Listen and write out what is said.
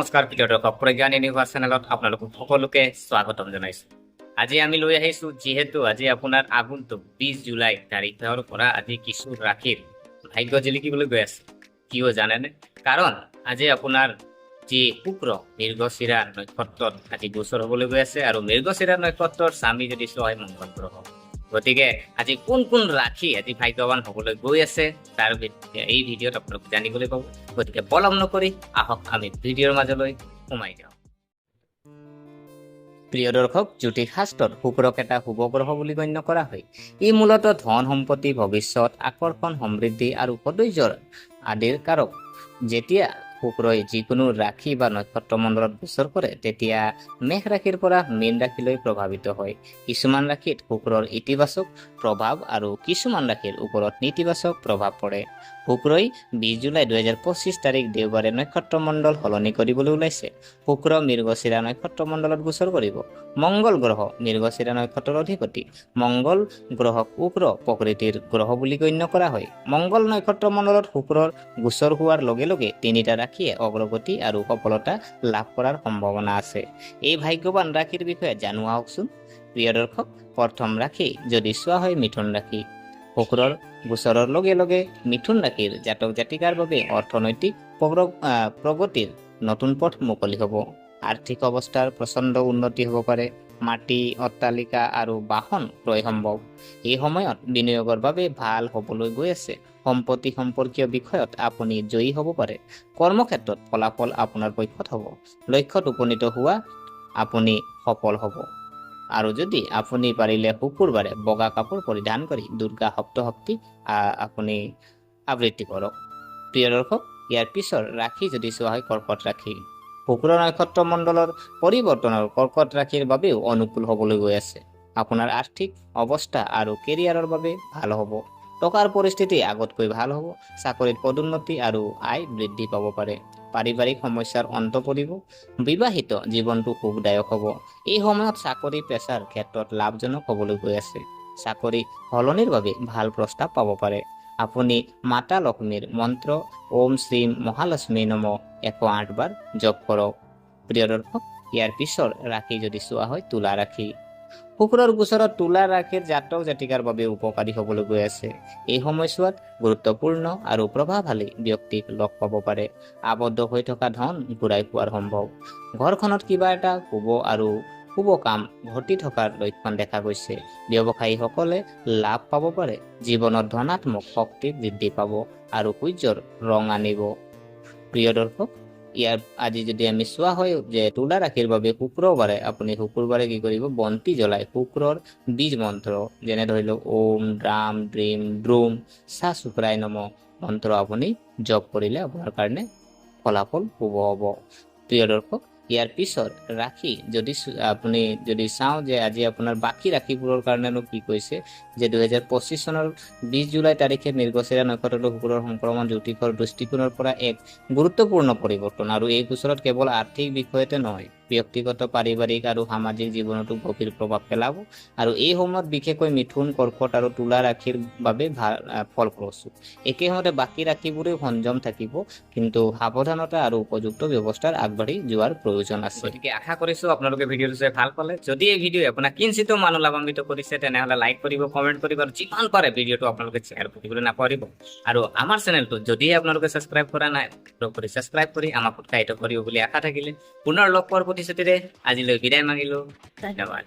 নমস্কাৰ প্ৰিয় দৰ্শক, প্ৰজ্ঞান ইউনিভাৰ্ছ চেনেলত আপোনালোকক সকলোকে স্বাগতম জনাইছোঁ। আজি আমি লৈ আহিছোঁ, যিহেতু আজি আপোনাৰ আগন্তুক 20 জুলাই তাৰিখৰ পৰা আজি কিছু ৰাশিৰ ভাগ্য জিলিকিবলৈ গৈ আছে। কিয় জানেনে? কাৰণ আজি আপোনাৰ যি শুক্ৰ মৃগশিৰা নক্ষত্ৰত আজি গোচৰ হ'বলৈ গৈ আছে, আৰু মৃগশিৰা নক্ষত্ৰৰ স্বামী যদি হয় মংগল গ্ৰহ। গতিকে আজি কোন কোন ৰাশি আজি ভাগ্যৱান হ'বলৈ গৈ আছে তাৰ এই ভিডিঅ'ত আপোনালোক জানিবলৈ পাব। গতিকে পলম নকৰি আহক আমি ভিডিঅ'ৰ মাজলৈ সোমাই যাওঁ। প্ৰিয় দৰ্শক, জ্যোতিষ শাস্ত্ৰত শুক্ৰক এটা শুভ গ্ৰহ বুলি গণ্য কৰা হয়। ই মূলতঃ ধন সম্পত্তি, ভৱিষ্যত, আকৰ্ষণ, সমৃদ্ধি আৰু সৌন্দৰ্যৰ আদিৰ কাৰক। যেতিয়া শুক্ৰই যিকোনো ৰাশি বা নক্ষত্ৰ মণ্ডলত গোচৰ কৰে, তেতিয়া মেষ ৰাশিৰ পৰা মীন ৰাশিলৈ প্ৰভাৱিত হয়। কিছুমান ৰাশিত শুক্ৰৰ ইতিবাচক প্ৰভাৱ আৰু কিছুমান ৰাশিৰ ওপৰত নেতিবাচক প্ৰভাৱ পৰে। শুক্ৰই 20 জুলাই 2025 তাৰিখ দেওবাৰে নক্ষত্ৰ মণ্ডল সলনি কৰিবলৈ ওলাইছে। শুক্ৰ মৃগশিৰা নক্ষত্ৰ মণ্ডলত গোচৰ কৰিব। মংগল গ্ৰহ মৃগশিৰা নক্ষত্ৰৰ অধিপতি। মংগল গ্ৰহক উগ্ৰ প্ৰকৃতিৰ গ্ৰহ বুলি গণ্য কৰা হয়। মংগল নক্ষত্ৰ মণ্ডলত শুক্ৰৰ গোচৰ হোৱাৰ লগে লগে তিনিটা ৰাশিয়ে অগ্ৰগতি আৰু সফলতা লাভ কৰাৰ সম্ভাৱনা আছে। এই ভাগ্যৱান ৰাশিৰ বিষয়ে জানো আহকচোন। প্ৰিয় দৰ্শক, প্ৰথম ৰাশি যদি চোৱা হয় মিথুন ৰাশি। শুক্ৰৰ গোচৰৰ লগে লগে মিথুন ৰাশিৰ জাতক জাতিকাৰ বাবে অৰ্থনৈতিক প্ৰগতিৰ নতুন পথ মুকলি হ'ব। আৰ্থিক অৱস্থাৰ প্ৰচণ্ড উন্নতি হ'ব পাৰে। মাটি, অট্টালিকা আৰু বাহন ক্ৰয় সম্ভৱ। এই সময়ত বিনিয়োগৰ বাবে ভাল হ'বলৈ গৈ আছে। সম্পত্তি সম্পৰ্কীয় বিষয়ত আপুনি জয়ী হ'ব পাৰে। কৰ্মক্ষেত্ৰত ফলাফল আপোনাৰ পক্ষত হ'ব। লক্ষ্যত উপনীত হোৱা আপুনি সফল হ'ব। আৰু যদি আপুনি পাৰিলে শুকুৰবাৰে বগা কাপোৰ পৰিধান কৰি দুৰ্গা সপ্তশক্তি আপুনি আবৃত্তি কৰক। প্ৰিয় দৰ্শক, ইয়াৰ পিছৰ ৰাশি যদি চোৱা হয় কৰ্কট ৰাশি। শুক্ৰ নক্ষত্ৰ মণ্ডলৰ পৰিৱৰ্তনৰ কৰ্কট ৰাশিৰ বাবেও অনুকূল হ'বলৈ গৈ আছে। আপোনাৰ আৰ্থিক অৱস্থা আৰু কেৰিয়াৰৰ বাবে ভাল হ'ব। টকাৰ পৰিস্থিতি আগতকৈ ভাল হ'ব। চাকৰিত পদোন্নতি আৰু আয় বৃদ্ধি পাব পাৰে। পাৰিবাৰিক সমস্যাৰ অন্ত পৰিব। বিবাহিত জীৱনটো সুখদায়ক হ'ব। এই সময়ত চাকৰি পেছাৰ ক্ষেত্ৰত লাভজনক হ'বলৈ গৈ আছে। চাকৰি সলনিৰ বাবে ভাল প্ৰস্তাৱ পাব পাৰে। আপুনি মাতা লক্ষ্মীৰ মন্ত্ৰ ওম শ্ৰীম মহালক্ষ্মী নম 108 বাৰ জপ কৰক। প্ৰিয় দৰ্শক, ইয়াৰ পিছৰ ৰাশি যদি চোৱা হয় তুলা ৰাশি। শুক্ৰৰ গোচৰত তুলা ৰাশিৰ জাতক জাতিকাৰ বাবে উপকাৰী হ'বলৈ গৈ আছে। এই সময়ছোৱাত গুৰুত্বপূৰ্ণ আৰু প্ৰভাৱশালী ব্যক্তিক লগ পাব পাৰে। আবদ্ধ হৈ থকা ধন ঘূৰাই পোৱাৰ সম্ভৱ। ঘৰখনত কিবা এটা শুভ কাম ঘটি থকাৰ লক্ষণ দেখা গৈছে। ব্যৱসায়ীসকলে লাভ পাব পাৰে। জীৱনত ধনাত্মক শক্তি বৃদ্ধি পাব আৰু সূৰ্যৰ ৰং আনিব। প্ৰিয় দৰ্শক, ইয়াৰ আজি যদি আমি চোৱা হয় যে তুলা ৰাশিৰ বাবে শুকুৰবাৰে কি কৰিব, বন্তি জ্বলাই শুক্ৰৰ বীজ মন্ত্ৰ যেনে ধৰি লওক ওম ৰাম দ্ৰীম দ্ৰুম সা শুক্ৰায় নম মন্ত্ৰ আপুনি জপ কৰিলে আপোনাৰ কাৰণে ফলাফল শুভ হ'ব। প্ৰিয় দৰ্শক, ইয়াৰ পিছৰ ৰাশি যদি চাওঁ যে আজি আপোনাৰ বাকী ৰাশিবোৰৰ কাৰণেনো কি কৈছে যে 2025 চনৰ 20 জুলাই তাৰিখে মৃগশিৰা নক্ষত্ৰটো শুক্ৰৰ সংক্ৰমণ জ্যোতিষৰ দৃষ্টিকোণৰ পৰা এক গুৰুত্বপূৰ্ণ পৰিৱৰ্তন। আৰু এই গোচৰত কেৱল আৰ্থিক বিষয়তে নহয়, ব্যক্তিগত, পাৰিবাৰিক আৰু সামাজিক জীৱনতো গভীৰ প্ৰভাৱ পেলাব। আৰু এই সময়ত বিশেষকৈ মিথুন, কৰ্কট আৰু তুলা ৰাশিৰ বাবে ভাল ফলপ্ৰসূ। একে সময়তে বাকী ৰাশিবোৰেও সংযম থাকিব, কিন্তু সাৱধানতা আৰু উপযুক্ত ব্যৱস্থাৰ আগবাঢ়ি যোৱাৰ প্ৰয়োজন আছে। গতিকে আশা কৰিছোঁ আপোনালোকে ভিডিঅ'টো চাই ভাল পালে। যদি এই ভিডিঅ' আপোনাক কিঞ্চিতো মানুহ লাভান্বিত কৰিছে, তেনেহ'লে লাইক কৰিব, কমেণ্ট কৰিব, আৰু যিমান পাৰে ভিডিঅ'টো আপোনালোকে শ্বেয়াৰ কৰিবলৈ নাপাহৰিব। আৰু আমাৰ চেনেলটো যদিহে আপোনালোকে ছাবস্ক্ৰাইব কৰা নাই, ছাবস্ক্ৰাইব কৰি আমাক উৎসাহিত কৰিব বুলি আশা থাকিলে পুনৰ লগ পোৱাৰ প্ৰতিশ্ৰুতিৰে আজিলৈ বিদায় মাগিলোঁ। ধন্যবাদ।